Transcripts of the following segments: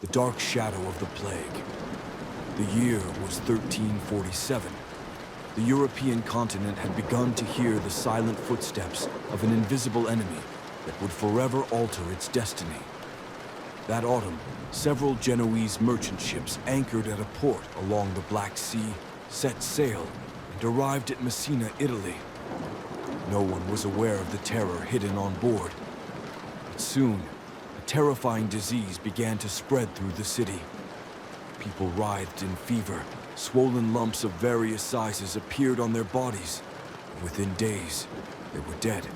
the dark shadow of the plague. The year was 1347. The European continent had begun to hear the silent footsteps of an invisible enemy that would forever alter its destiny. That autumn, several Genoese merchant ships anchored at a port along the Black Sea, set sail, and arrived at Messina, Italy. No one was aware of the terror hidden on board. But soon, a terrifying disease began to spread through the city. People writhed in fever. Swollen lumps of various sizes appeared on their bodies. Within days, they were dead.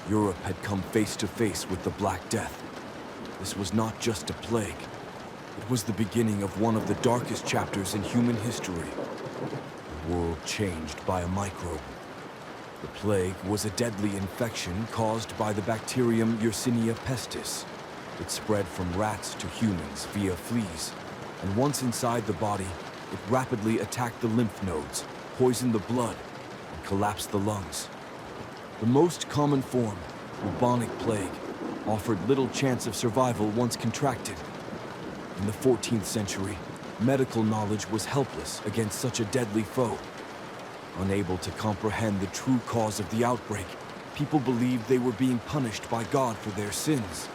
Europe had come face to face with the Black Death. This was not just a plague. It was the beginning of one of the darkest chapters in human history. The world changed by a microbe. The plague was a deadly infection caused by the bacterium Yersinia pestis. It spread from rats to humans via fleas, and once inside the body, it rapidly attacked the lymph nodes, poisoned the blood, and collapsed the lungs. The most common form, bubonic plague, offered little chance of survival once contracted. In the 14th century, medical knowledge was helpless against such a deadly foe. Unable to comprehend the true cause of the outbreak, people believed they were being punished by God for their sins.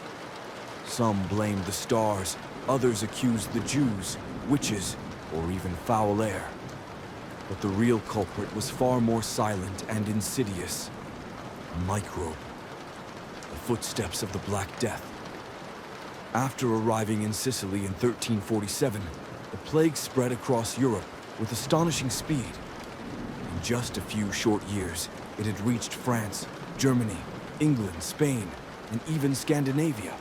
Some blamed the stars, others accused the Jews, witches, or even foul air. But the real culprit was far more silent and insidious. A microbe. The footsteps of the Black Death. After arriving in Sicily in 1347, the plague spread across Europe with astonishing speed. In just a few short years, it had reached France, Germany, England, Spain, and even Scandinavia.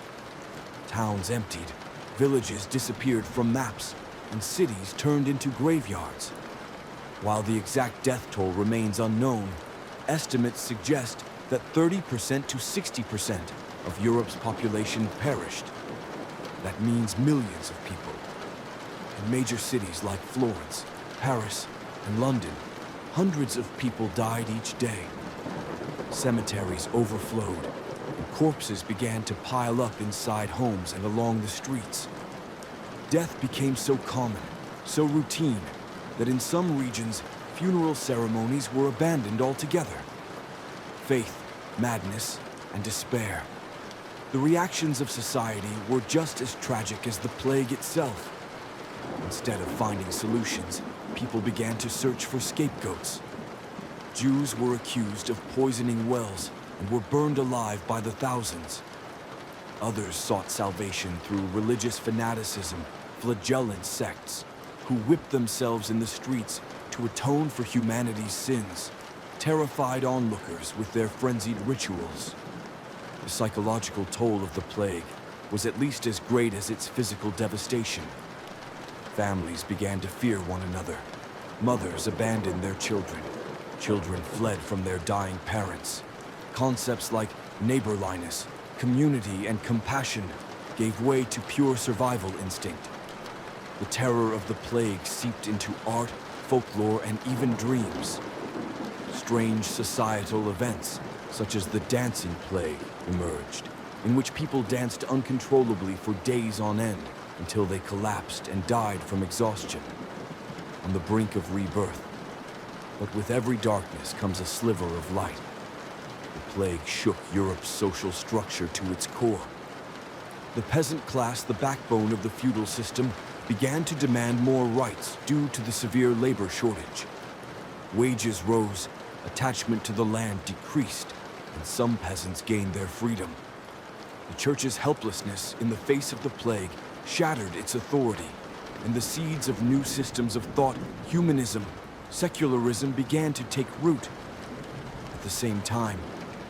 Towns emptied, villages disappeared from maps, and cities turned into graveyards. While the exact death toll remains unknown, estimates suggest that 30% to 60% of Europe's population perished. That means millions of people. In major cities like Florence, Paris, and London, hundreds of people died each day. Cemeteries overflowed, and corpses began to pile up inside homes and along the streets. Death became so common, so routine, that in some regions, funeral ceremonies were abandoned altogether. Faith, madness, and despair. The reactions of society were just as tragic as the plague itself. Instead of finding solutions, people began to search for scapegoats. Jews were accused of poisoning wells and were burned alive by the thousands. Others sought salvation through religious fanaticism, flagellant sects, who whipped themselves in the streets to atone for humanity's sins, terrified onlookers with their frenzied rituals. The psychological toll of the plague was at least as great as its physical devastation. Families began to fear one another. Mothers abandoned their children. Children fled from their dying parents. Concepts like neighborliness, community, and compassion gave way to pure survival instinct. The terror of the plague seeped into art, folklore, and even dreams. Strange societal events, such as the dancing plague, emerged, in which people danced uncontrollably for days on end until they collapsed and died from exhaustion. On the brink of rebirth. But with every darkness comes a sliver of light. The plague shook Europe's social structure to its core. The peasant class, the backbone of the feudal system, began to demand more rights due to the severe labor shortage. Wages rose, attachment to the land decreased, and some peasants gained their freedom. The church's helplessness in the face of the plague shattered its authority, and the seeds of new systems of thought, humanism, secularism began to take root. At the same time,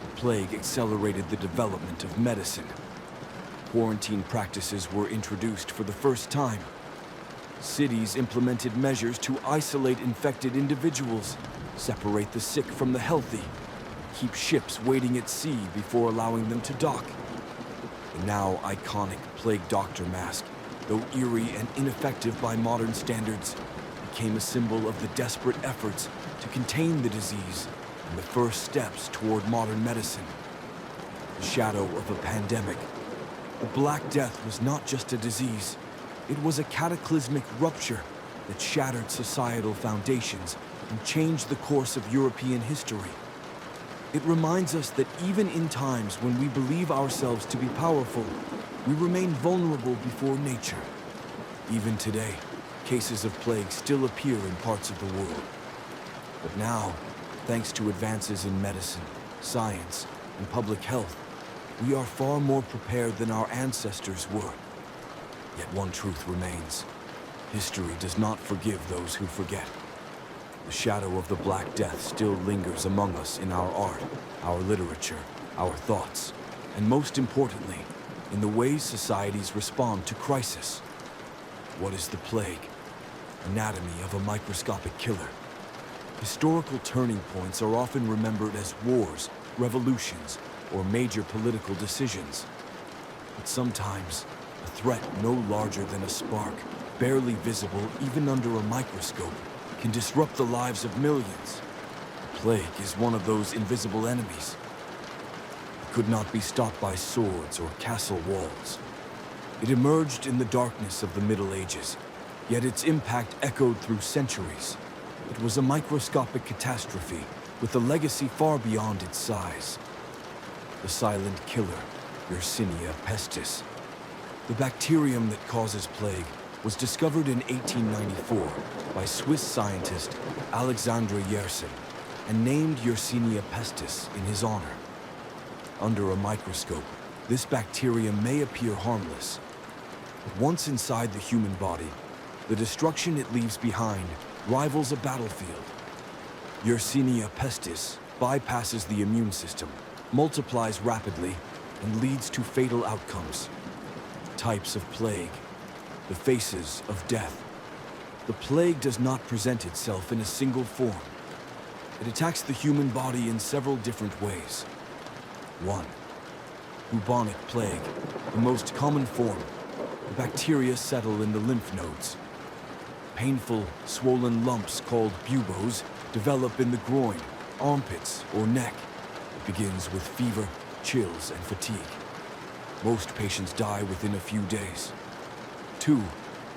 the plague accelerated the development of medicine. Quarantine practices were introduced for the first time. Cities implemented measures to isolate infected individuals, separate the sick from the healthy, keep ships waiting at sea before allowing them to dock. The now iconic plague doctor mask, though eerie and ineffective by modern standards, became a symbol of the desperate efforts to contain the disease and the first steps toward modern medicine. The shadow of a pandemic. The Black Death was not just a disease, It was a cataclysmic rupture that shattered societal foundations and changed the course of European history. It reminds us that even in times when we believe ourselves to be powerful, we remain vulnerable before nature. Even today, cases of plague still appear in parts of the world. But now, thanks to advances in medicine, science, and public health, we are far more prepared than our ancestors were. Yet one truth remains. History does not forgive those who forget. The shadow of the Black Death still lingers among us in our art, our literature, our thoughts, and most importantly, in the ways societies respond to crisis. What is the plague? Anatomy of a microscopic killer. Historical turning points are often remembered as wars, revolutions, or major political decisions. But sometimes, a threat no larger than a spark, barely visible even under a microscope, can disrupt the lives of millions. The plague is one of those invisible enemies. It could not be stopped by swords or castle walls. It emerged in the darkness of the Middle Ages, yet its impact echoed through centuries. It was a microscopic catastrophe with a legacy far beyond its size. The silent killer, Yersinia pestis. The bacterium that causes plague was discovered in 1894 by Swiss scientist Alexandre Yersin and named Yersinia pestis in his honor. Under a microscope, this bacterium may appear harmless, but once inside the human body, the destruction it leaves behind rivals a battlefield. Yersinia pestis bypasses the immune system, multiplies rapidly, and leads to fatal outcomes. Types of plague. The faces of death. The plague does not present itself in a single form. It attacks the human body in several different ways. 1. Bubonic plague, the most common form. The bacteria settle in the lymph nodes. Painful, swollen lumps called buboes develop in the groin, armpits, or neck. It begins with fever, chills, and fatigue. Most patients die within a few days. 2.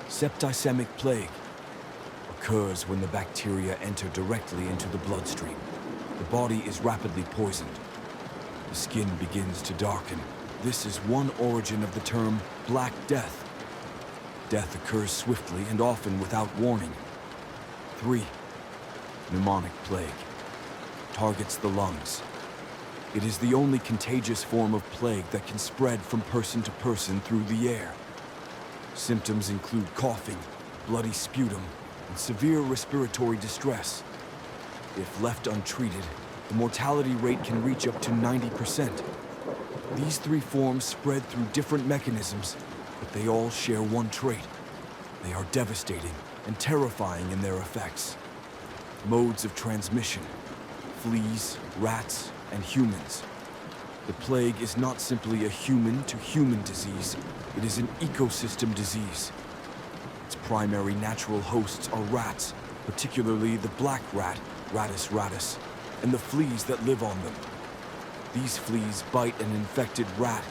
Septicemic plague occurs when the bacteria enter directly into the bloodstream. The body is rapidly poisoned. The skin begins to darken. This is one origin of the term Black Death. Death occurs swiftly and often without warning. 3. Pneumonic plague targets the lungs. It is the only contagious form of plague that can spread from person to person through the air. Symptoms include coughing, bloody sputum, and severe respiratory distress. If left untreated, the mortality rate can reach up to 90%. These 3 forms spread through different mechanisms, but they all share one trait. They are devastating and terrifying in their effects. Modes of transmission: fleas, rats, and humans. The plague is not simply a human-to-human disease, it is an ecosystem disease. Its primary natural hosts are rats, particularly the black rat, Rattus rattus, and the fleas that live on them. These fleas bite an infected rat,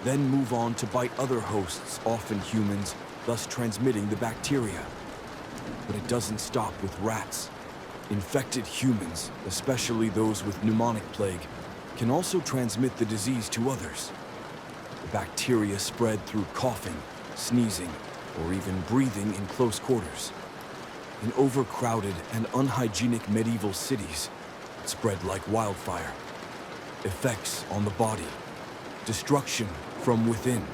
then move on to bite other hosts, often humans, thus transmitting the bacteria. But it doesn't stop with rats. Infected humans, especially those with pneumonic plague, can also transmit the disease to others. The bacteria spread through coughing, sneezing, or even breathing in close quarters. In overcrowded and unhygienic medieval cities, it spread like wildfire. Effects on the body: destruction from within.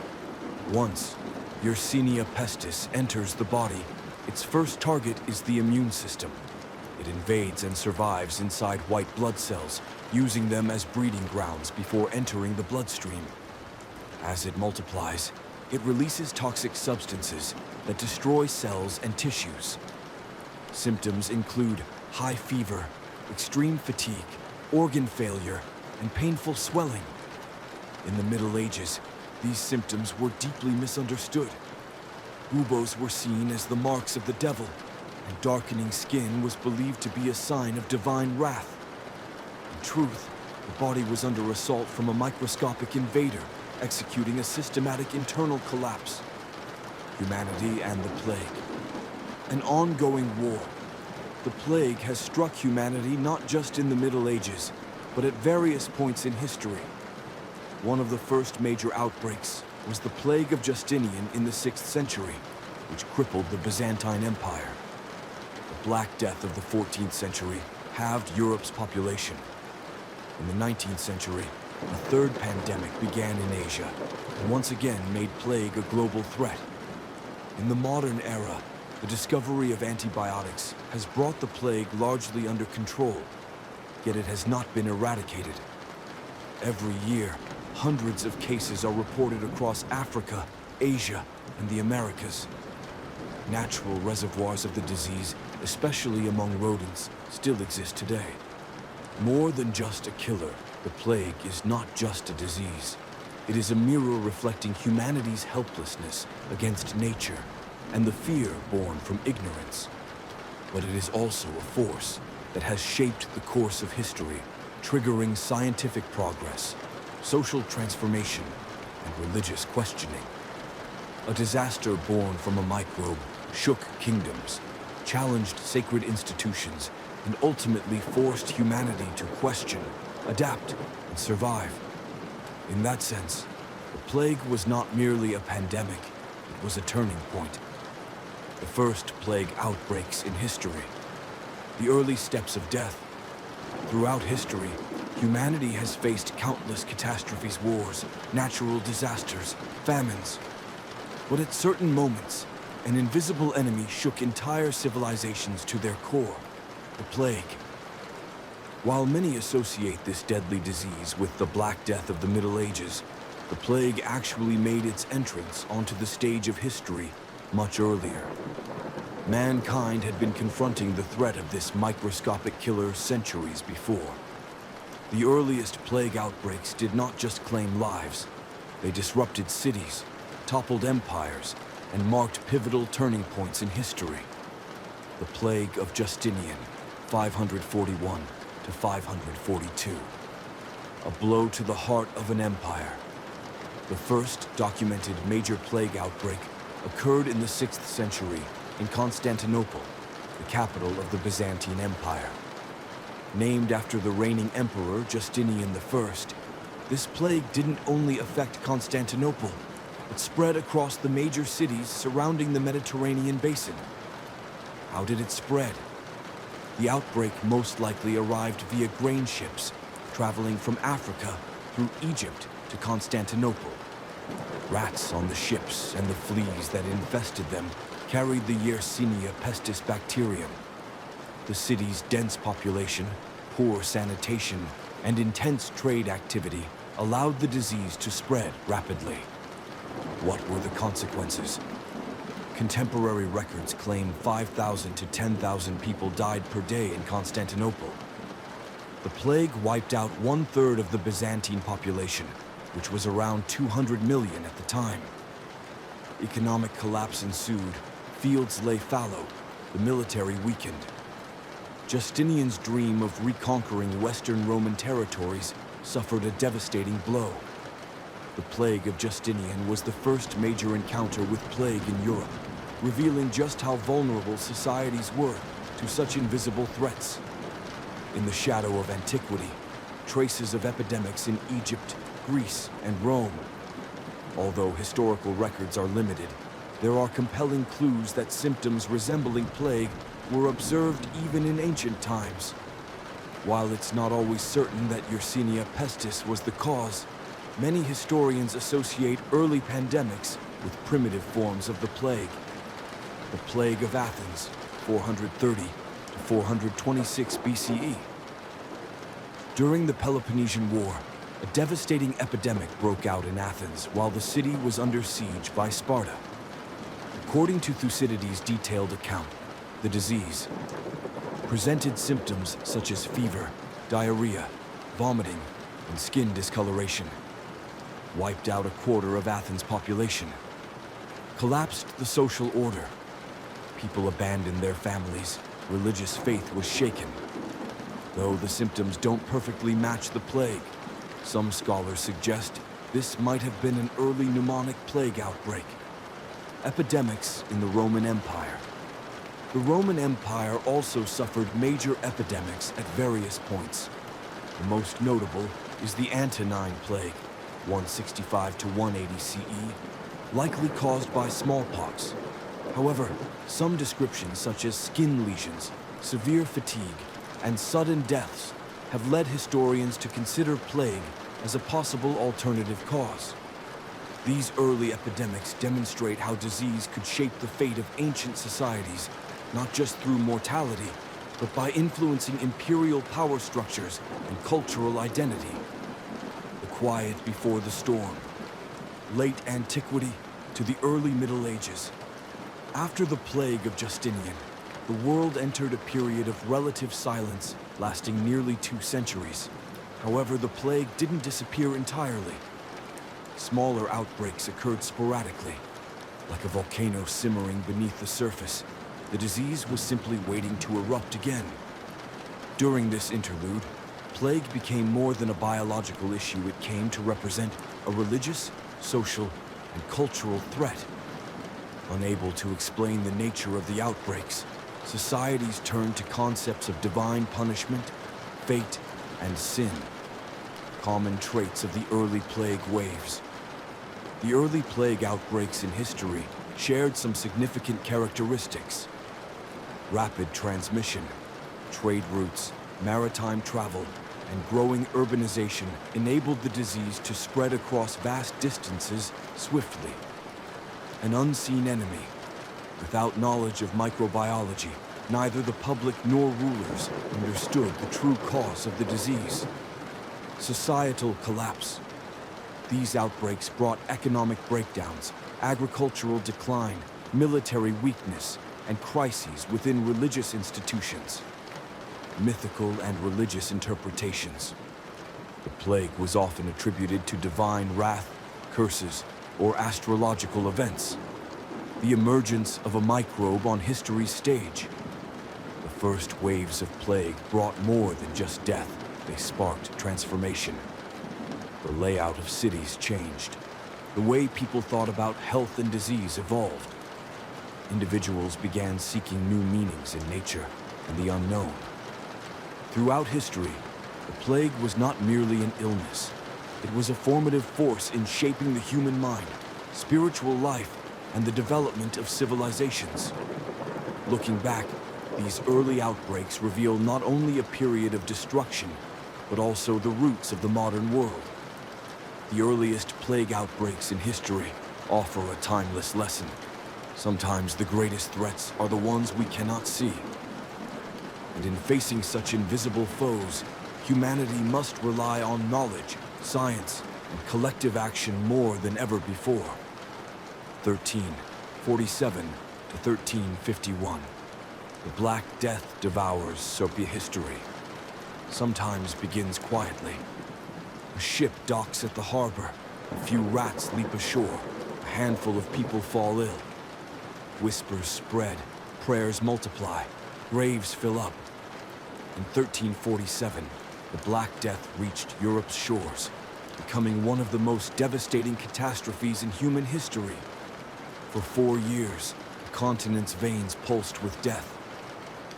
Once Yersinia pestis enters the body, its first target is the immune system. It invades and survives inside white blood cells, using them as breeding grounds before entering the bloodstream. As it multiplies, it releases toxic substances that destroy cells and tissues. Symptoms include high fever, extreme fatigue, organ failure, and painful swelling. In the Middle Ages, these symptoms were deeply misunderstood. Buboes were seen as the marks of the devil, and darkening skin was believed to be a sign of divine wrath. In truth, the body was under assault from a microscopic invader, executing a systematic internal collapse. humanity and the plague. An ongoing war. The plague has struck humanity not just in the Middle Ages, but at various points in history. One of the first major outbreaks was the plague of Justinian in the 6th century, which crippled the Byzantine Empire. The Black Death of the 14th century halved Europe's population. In the 19th century, a third pandemic began in Asia, and once again made plague a global threat. In the modern era, the discovery of antibiotics has brought the plague largely under control, yet it has not been eradicated. Every year, hundreds of cases are reported across Africa, Asia, and the Americas. Natural reservoirs of the disease, especially among rodents, still exist today. More than just a killer, the plague is not just a disease. It is a mirror reflecting humanity's helplessness against nature and the fear born from ignorance. But it is also a force that has shaped the course of history, triggering scientific progress, social transformation, and religious questioning. A disaster born from a microbe shook kingdoms, challenged sacred institutions, and ultimately forced humanity to question, adapt, and survive. In that sense, the plague was not merely a pandemic, it was a turning point. The first plague outbreaks in history. The early steps of death. Throughout history, humanity has faced countless catastrophes, wars, natural disasters, famines. But at certain moments, an invisible enemy shook entire civilizations to their core, the plague. While many associate this deadly disease with the Black Death of the Middle Ages, the plague actually made its entrance onto the stage of history much earlier. Mankind had been confronting the threat of this microscopic killer centuries before. The earliest plague outbreaks did not just claim lives. They disrupted cities, toppled empires, and marked pivotal turning points in history. The Plague of Justinian, 541 to 542. A blow to the heart of an empire. The first documented major plague outbreak occurred in the 6th century in Constantinople, the capital of the Byzantine Empire. Named after the reigning emperor Justinian I, this plague didn't only affect Constantinople, but spread across the major cities surrounding the Mediterranean basin. How did it spread? The outbreak most likely arrived via grain ships, traveling from Africa through Egypt to Constantinople. Rats on the ships and the fleas that infested them carried the Yersinia pestis bacterium. The city's dense population, poor sanitation, and intense trade activity allowed the disease to spread rapidly. What were the consequences? Contemporary records claim 5,000 to 10,000 people died per day in Constantinople. The plague wiped out 1/3 of the Byzantine population, which was around 200 million at the time. Economic collapse ensued, fields lay fallow, the military weakened. Justinian's dream of reconquering Western Roman territories suffered a devastating blow. The Plague of Justinian was the first major encounter with plague in Europe, revealing just how vulnerable societies were to such invisible threats. In the shadow of antiquity, traces of epidemics in Egypt, Greece, and Rome. Although historical records are limited, there are compelling clues that symptoms resembling plague were observed even in ancient times. While it's not always certain that Yersinia pestis was the cause, many historians associate early pandemics with primitive forms of the plague. The Plague of Athens, 430 to 426 BCE. During the Peloponnesian War, a devastating epidemic broke out in Athens while the city was under siege by Sparta. According to Thucydides' detailed account, the disease presented symptoms such as fever, diarrhea, vomiting, and skin discoloration. Wiped out 1/4 of Athens' population. Collapsed the social order. People abandoned their families. Religious faith was shaken. Though the symptoms don't perfectly match the plague, some scholars suggest this might have been an early pneumonic plague outbreak. Epidemics in the Roman Empire. The Roman Empire also suffered major epidemics at various points. The most notable is the Antonine Plague, 165 to 180 CE, likely caused by smallpox. However, some descriptions such as skin lesions, severe fatigue, and sudden deaths have led historians to consider plague as a possible alternative cause. These early epidemics demonstrate how disease could shape the fate of ancient societies, not just through mortality, but by influencing imperial power structures and cultural identity. The quiet before the storm. Late antiquity to the early Middle Ages. After the plague of Justinian, the world entered a period of relative silence lasting nearly 2 centuries. However, the plague didn't disappear entirely. Smaller outbreaks occurred sporadically. Like a volcano simmering beneath the surface, the disease was simply waiting to erupt again. During this interlude, plague became more than a biological issue. It came to represent a religious, social, and cultural threat. Unable to explain the nature of the outbreaks, societies turned to concepts of divine punishment, fate, and sin, common traits of the early plague waves. The early plague outbreaks in history shared some significant characteristics. Rapid transmission, trade routes, maritime travel, and growing urbanization enabled the disease to spread across vast distances swiftly. An unseen enemy. Without knowledge of microbiology, neither the public nor rulers understood the true cause of the disease. Societal collapse. These outbreaks brought economic breakdowns, agricultural decline, military weakness, and crises within religious institutions. Mythical and religious interpretations. The plague was often attributed to divine wrath, curses, or astrological events. The emergence of a microbe on history's stage. The first waves of plague brought more than just death. They sparked transformation. The layout of cities changed. The way people thought about health and disease evolved. Individuals began seeking new meanings in nature and the unknown. Throughout history, the plague was not merely an illness. It was a formative force in shaping the human mind, spiritual life, and the development of civilizations. Looking back, these early outbreaks reveal not only a period of destruction, but also the roots of the modern world. The earliest plague outbreaks in history offer a timeless lesson. Sometimes the greatest threats are the ones we cannot see. And in facing such invisible foes, humanity must rely on knowledge, science, and collective action more than ever before. 1347 to 1351. The Black Death devours Sophia history. Sometimes begins quietly. A ship docks at the harbor. A few rats leap ashore. A handful of people fall ill. Whispers spread. Prayers multiply. Graves fill up. In 1347, the Black Death reached Europe's shores, becoming one of the most devastating catastrophes in human history. For 4 years, the continent's veins pulsed with death.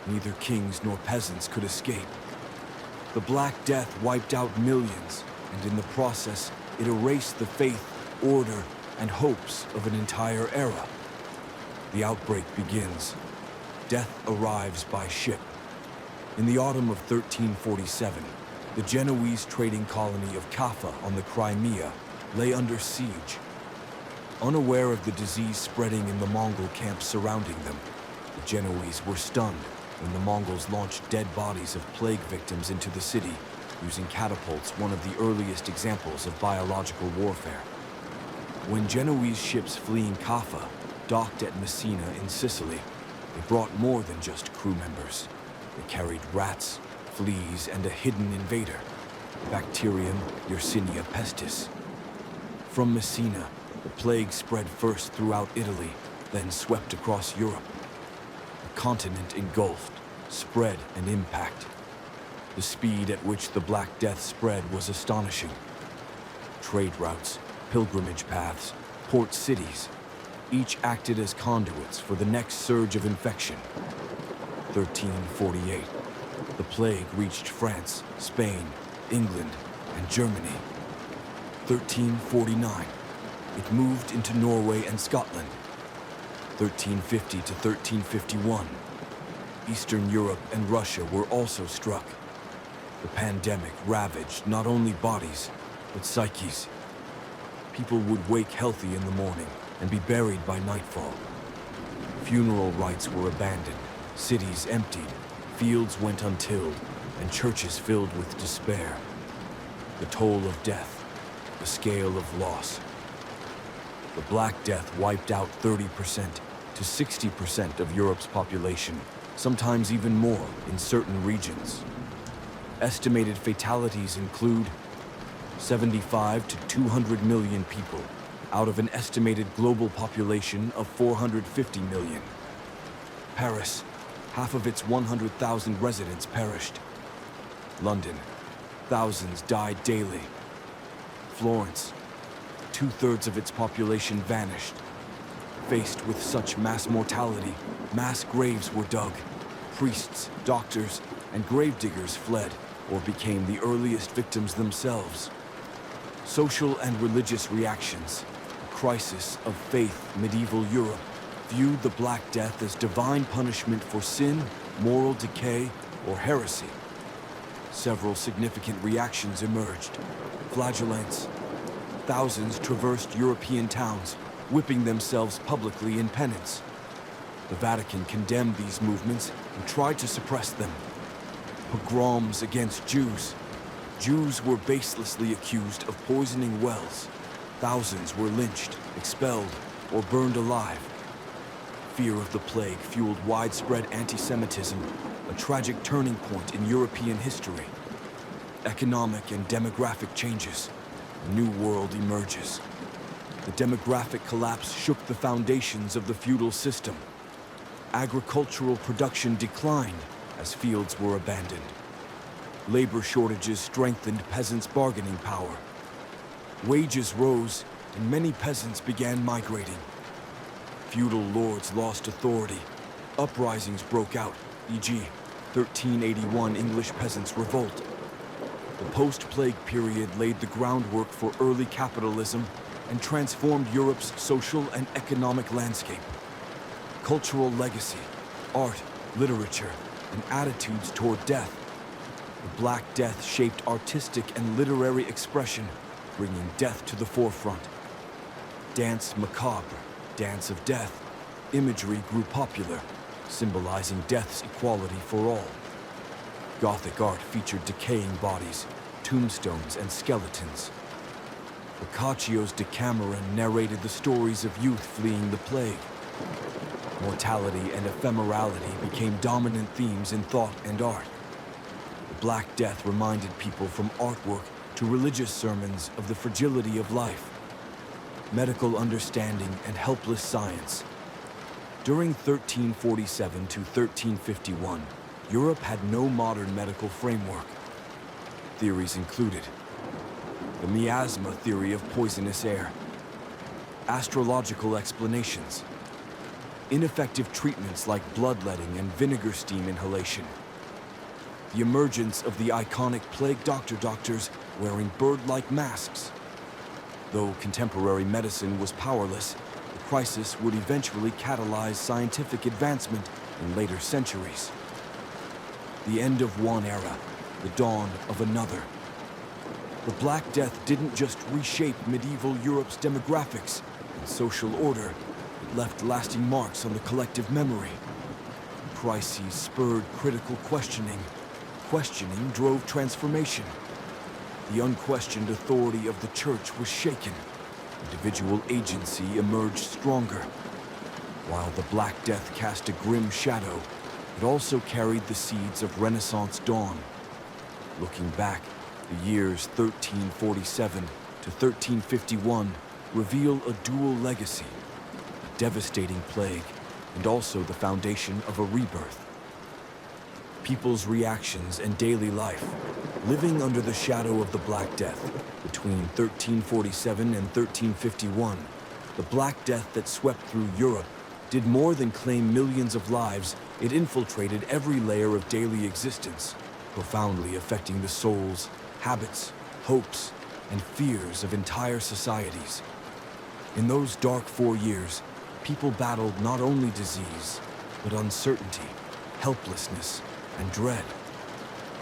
Neither kings nor peasants could escape. The Black Death wiped out millions, and in the process, it erased the faith, order, and hopes of an entire era. The outbreak begins. Death arrives by ship. In the autumn of 1347, the Genoese trading colony of Kaffa on the Crimea lay under siege. Unaware of the disease spreading in the Mongol camps surrounding them, the Genoese were stunned when the Mongols launched dead bodies of plague victims into the city, using catapults, one of the earliest examples of biological warfare. When Genoese ships fleeing Kaffa docked at Messina in Sicily, they brought more than just crew members. They carried rats, fleas, and a hidden invader, the bacterium Yersinia pestis. From Messina, the plague spread first throughout Italy, then swept across Europe. The continent engulfed, spread, and impact. The speed at which the Black Death spread was astonishing. Trade routes, pilgrimage paths, port cities. Each acted as conduits for the next surge of infection. 1348. The plague reached France, Spain, England, and Germany. 1349. It moved into Norway and Scotland. 1350 to 1351. Eastern Europe and Russia were also struck. The pandemic ravaged not only bodies, but psyches. People would wake healthy in the morning and be buried by nightfall. Funeral rites were abandoned, cities emptied, fields went untilled, and churches filled with despair. The toll of death, the scale of loss. The Black Death wiped out 30% to 60% of Europe's population, sometimes even more in certain regions. Estimated fatalities include 75 to 200 million people out of an estimated global population of 450 million. Paris, half of its 100,000 residents perished. London, thousands died daily. Florence, 2/3 of its population vanished. Faced with such mass mortality, mass graves were dug. Priests, doctors, and gravediggers fled or became the earliest victims themselves. Social and religious reactions, a crisis of faith. Medieval Europe viewed the Black Death as divine punishment for sin, moral decay, or heresy. Several significant reactions emerged. Flagellants. Thousands traversed European towns, whipping themselves publicly in penance. The Vatican condemned these movements and tried to suppress them. Pogroms against Jews. Jews were baselessly accused of poisoning wells. Thousands were lynched, expelled, or burned alive. Fear of the plague fueled widespread anti-Semitism, a tragic turning point in European history. Economic and demographic changes. A new world emerges. The demographic collapse shook the foundations of the feudal system. Agricultural production declined as fields were abandoned. Labor shortages strengthened peasants' bargaining power. Wages rose, and many peasants began migrating. Feudal lords lost authority. Uprisings broke out, e.g., 1381 English Peasants' Revolt. The post-plague period laid the groundwork for early capitalism and transformed Europe's social and economic landscape. Cultural legacy, art, literature, and attitudes toward death. The Black Death shaped artistic and literary expression, bringing death to the forefront. Dance macabre, dance of death, imagery grew popular, symbolizing death's equality for all. Gothic art featured decaying bodies, tombstones, and skeletons. Boccaccio's Decameron narrated the stories of youth fleeing the plague. Mortality and ephemerality became dominant themes in thought and art. The Black Death reminded people from artwork to religious sermons of the fragility of life, medical understanding, and helpless science. During 1347 to 1351, Europe had no modern medical framework. Theories included the miasma theory of poisonous air, astrological explanations, ineffective treatments like bloodletting and vinegar steam inhalation, the emergence of the iconic plague doctors wearing bird-like masks. Though contemporary medicine was powerless, the crisis would eventually catalyze scientific advancement in later centuries. The end of one era, the dawn of another. The Black Death didn't just reshape medieval Europe's demographics and social order, it left lasting marks on the collective memory. Crises spurred critical questioning. Questioning drove transformation. The unquestioned authority of the church was shaken. Individual agency emerged stronger. While the Black Death cast a grim shadow, it also carried the seeds of Renaissance dawn. Looking back, the years 1347 to 1351 reveal a dual legacy, a devastating plague, and also the foundation of a rebirth. People's reactions and daily life, living under the shadow of the Black Death between 1347 and 1351, The Black Death that swept through Europe did more than claim millions of lives. It infiltrated every layer of daily existence, profoundly affecting the souls, habits, hopes, and fears of entire societies. In those dark 4 years, people battled not only disease, but uncertainty, helplessness, and dread.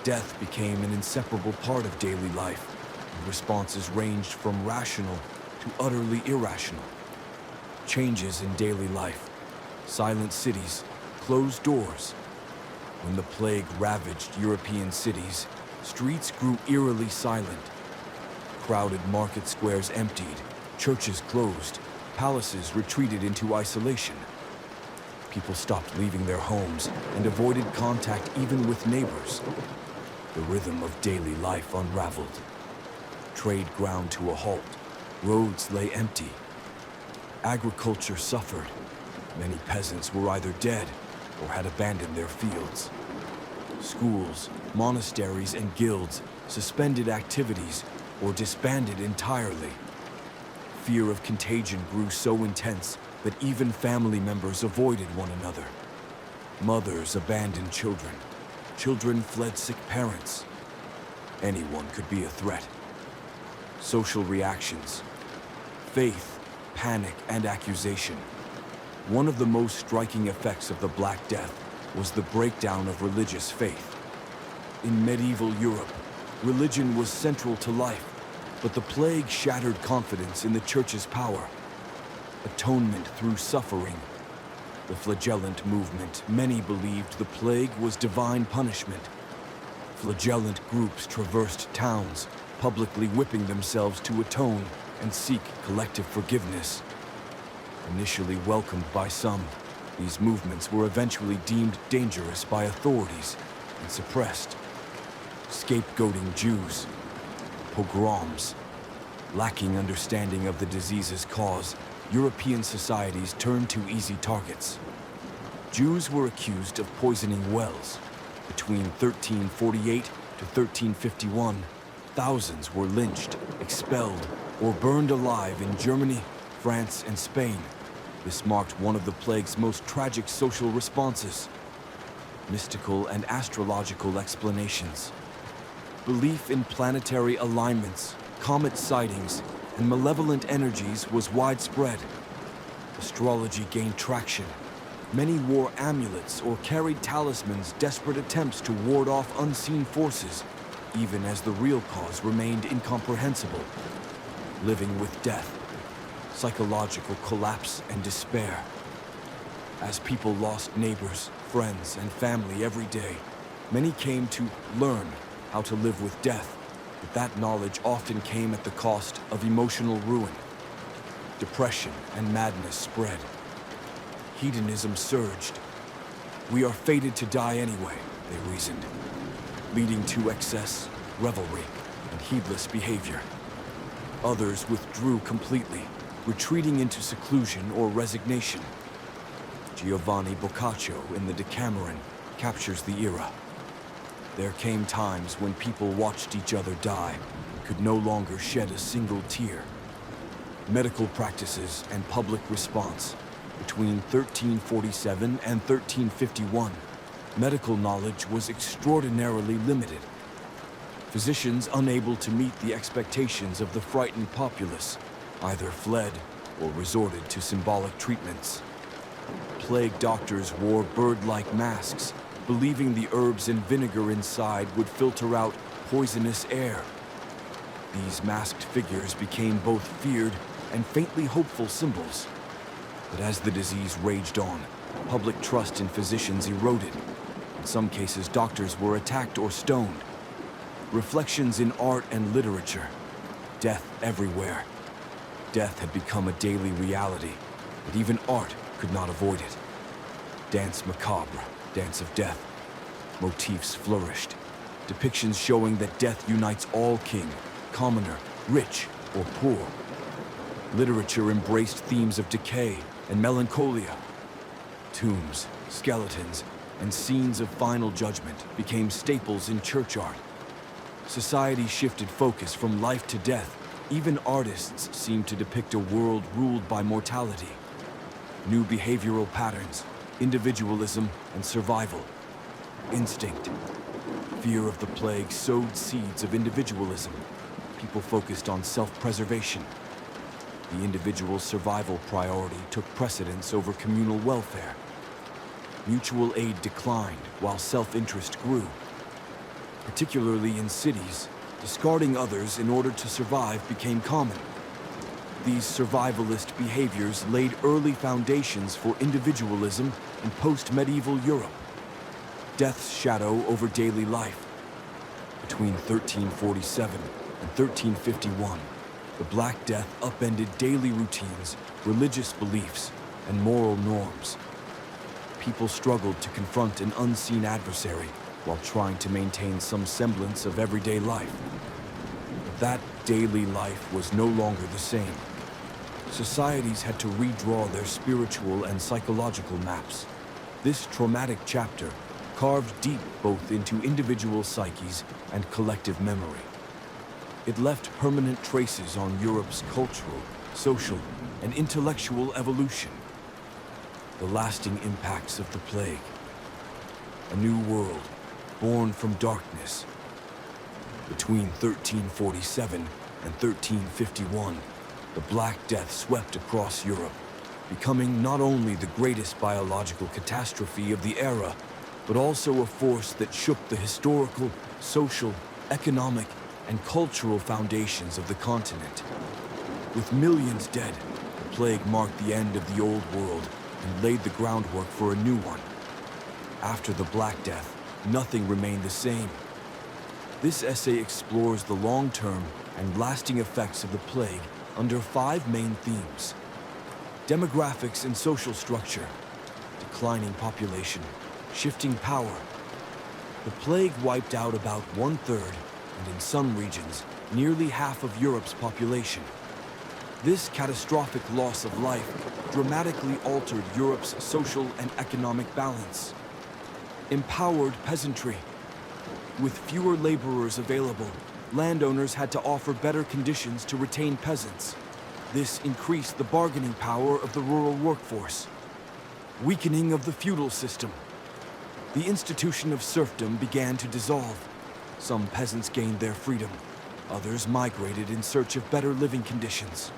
Death became an inseparable part of daily life, and responses ranged from rational to utterly irrational. Changes in daily life, silent cities, closed doors. When the plague ravaged European cities, streets grew eerily silent. Crowded market squares emptied, churches closed, palaces retreated into isolation. People stopped leaving their homes and avoided contact even with neighbors. The rhythm of daily life unraveled. Trade ground to a halt. Roads lay empty. Agriculture suffered. Many peasants were either dead or had abandoned their fields. Schools, monasteries, and guilds suspended activities or disbanded entirely. Fear of contagion grew so intense that even family members avoided one another. Mothers abandoned children. Children fled sick parents. Anyone could be a threat. Social reactions. Faith, panic, and accusation. One of the most striking effects of the Black Death was the breakdown of religious faith. In medieval Europe, religion was central to life, but the plague shattered confidence in the Church's power. Atonement through suffering. The flagellant movement, many believed the plague was divine punishment. Flagellant groups traversed towns, publicly whipping themselves to atone and seek collective forgiveness. Initially welcomed by some, these movements were eventually deemed dangerous by authorities and suppressed. Scapegoating Jews, pogroms. Lacking understanding of the disease's cause, European societies turned to easy targets. Jews were accused of poisoning wells. Between 1348 to 1351, thousands were lynched, expelled, or burned alive in Germany, France, and Spain. This marked one of the plague's most tragic social responses. Mystical and astrological explanations. Belief in planetary alignments, comet sightings, and malevolent energies was widespread. Astrology gained traction. Many wore amulets or carried talismans, desperate attempts to ward off unseen forces, even as the real cause remained incomprehensible. Living with death, psychological collapse and despair. As people lost neighbors, friends, and family every day, many came to learn how to live with death, but that knowledge often came at the cost of emotional ruin. Depression and madness spread. Hedonism surged. We are fated to die anyway, they reasoned, leading to excess, revelry, and heedless behavior. Others withdrew completely, retreating into seclusion or resignation. Giovanni Boccaccio in the Decameron captures the era. There came times when people watched each other die and could no longer shed a single tear. Medical practices and public response. Between 1347 and 1351, medical knowledge was extraordinarily limited. Physicians unable to meet the expectations of the frightened populace either fled or resorted to symbolic treatments. Plague doctors wore bird-like masks, believing the herbs and vinegar inside would filter out poisonous air. These masked figures became both feared and faintly hopeful symbols. But as the disease raged on, public trust in physicians eroded. In some cases, doctors were attacked or stoned. Reflections in art and literature. Death everywhere. Death had become a daily reality, but even art could not avoid it. Dance macabre, dance of death. Motifs flourished. Depictions showing that death unites all king, commoner, rich, or poor. Literature embraced themes of decay and melancholia. Tombs, skeletons, and scenes of final judgment became staples in church art. Society shifted focus from life to death, Even artists seemed to depict a world ruled by mortality. New behavioral patterns, individualism, and survival. Instinct. Fear of the plague sowed seeds of individualism. People focused on self-preservation. The individual's survival priority took precedence over communal welfare. Mutual aid declined while self-interest grew. Particularly in cities, discarding others in order to survive became common. These survivalist behaviors laid early foundations for individualism in post-medieval Europe. Death's shadow over daily life. Between 1347 and 1351, the Black Death upended daily routines, religious beliefs, and moral norms. People struggled to confront an unseen adversary while trying to maintain some semblance of everyday life. But that daily life was no longer the same. Societies had to redraw their spiritual and psychological maps. This traumatic chapter carved deep both into individual psyches and collective memory. It left permanent traces on Europe's cultural, social, and intellectual evolution. The lasting impacts of the plague. A new world, born from darkness. Between 1347 and 1351, the Black Death swept across Europe, becoming not only the greatest biological catastrophe of the era, but also a force that shook the historical, social, economic, and cultural foundations of the continent. With millions dead, the plague marked the end of the old world and laid the groundwork for a new one. After the Black Death, nothing remained the same. This essay explores the long-term and lasting effects of the plague under 5 main themes: demographics and social structure, declining population, shifting power. The plague wiped out about 1/3, and in some regions, nearly half of Europe's population. This catastrophic loss of life dramatically altered Europe's social and economic balance. Empowered peasantry. With fewer laborers available, landowners had to offer better conditions to retain peasants. This increased the bargaining power of the rural workforce. Weakening of the feudal system. The institution of serfdom began to dissolve. Some peasants gained their freedom. Others migrated in search of better living conditions.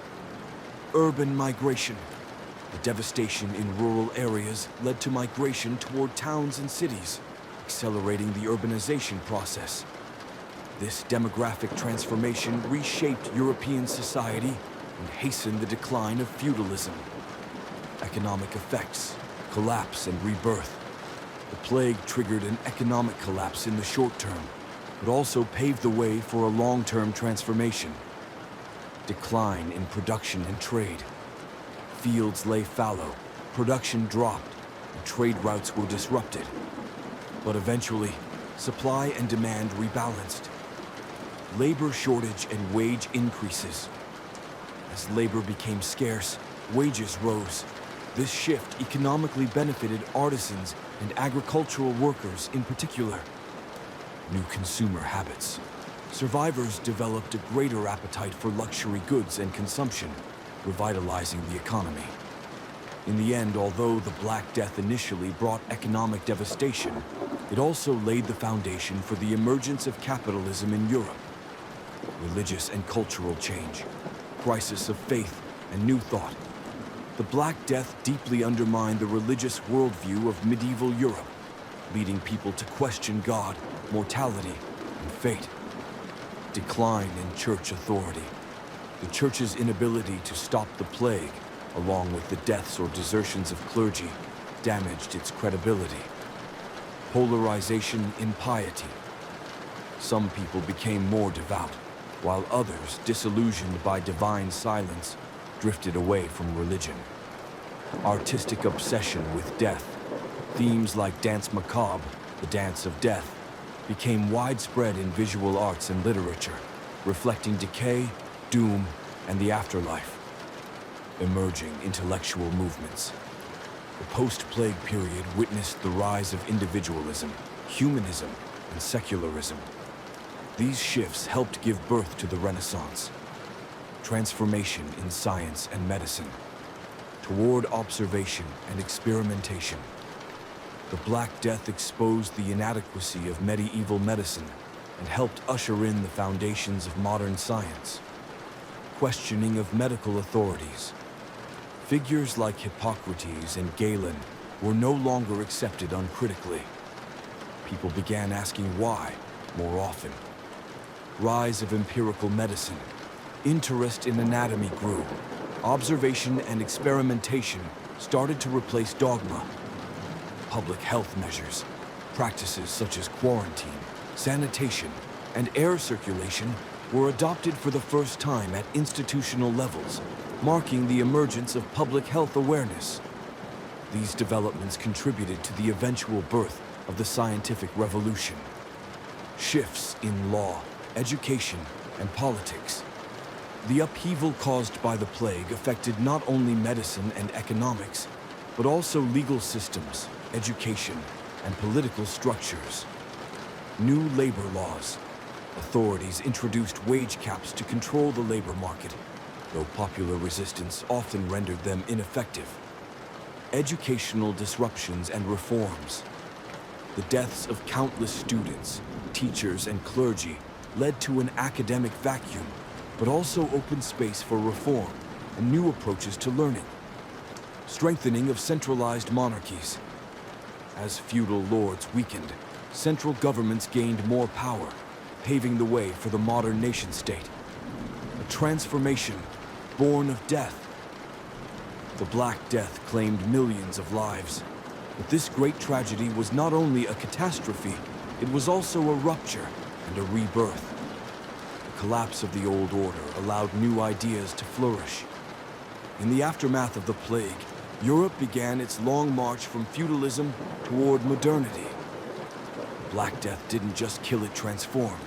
Urban migration. The devastation in rural areas led to migration toward towns and cities, accelerating the urbanization process. This demographic transformation reshaped European society and hastened the decline of feudalism. Economic effects, collapse and rebirth. The plague triggered an economic collapse in the short term, but also paved the way for a long-term transformation. Decline in production and trade. Fields lay fallow, production dropped, and trade routes were disrupted. But eventually, supply and demand rebalanced. Labor shortage and wage increases. As labor became scarce, wages rose. This shift economically benefited artisans and agricultural workers in particular. New consumer habits. Survivors developed a greater appetite for luxury goods and consumption, revitalizing the economy. In the end, although the Black Death initially brought economic devastation, it also laid the foundation for the emergence of capitalism in Europe. Religious and cultural change, crisis of faith, and new thought. The Black Death deeply undermined the religious worldview of medieval Europe, leading people to question God, mortality, and fate. Decline in church authority. The church's inability to stop the plague, along with the deaths or desertions of clergy, damaged its credibility. Polarization in piety. Some people became more devout, while others, disillusioned by divine silence, drifted away from religion. Artistic obsession with death. Themes like Danse Macabre, the Dance of Death, became widespread in visual arts and literature, reflecting decay, doom, and the afterlife. Emerging intellectual movements. The post-plague period witnessed the rise of individualism, humanism, and secularism. These shifts helped give birth to the Renaissance. transformation in science and medicine, toward observation and experimentation. The Black Death exposed the inadequacy of medieval medicine and helped usher in the foundations of modern science. Questioning of medical authorities. Figures like Hippocrates and Galen were no longer accepted uncritically. People began asking why more often. Rise of empirical medicine. Interest in anatomy grew. Observation and experimentation started to replace dogma. Public health measures, practices such as quarantine, sanitation, and air circulation were adopted for the first time at institutional levels, marking the emergence of public health awareness. These developments contributed to the eventual birth of the scientific revolution. Shifts in law, education, and politics. The upheaval caused by the plague affected not only medicine and economics, but also legal systems, education, and political structures. New labor laws. Authorities introduced wage caps to control the labor market, though popular resistance often rendered them ineffective. Educational disruptions and reforms. The deaths of countless students, teachers, and clergy led to an academic vacuum, but also opened space for reform and new approaches to learning. Strengthening of centralized monarchies. As feudal lords weakened, central governments gained more power, paving the way for the modern nation-state. A transformation born of death. The Black Death claimed millions of lives, but this great tragedy was not only a catastrophe, it was also a rupture and a rebirth. The collapse of the old order allowed new ideas to flourish. In the aftermath of the plague, Europe began its long march from feudalism toward modernity. The Black Death didn't just kill, it transformed.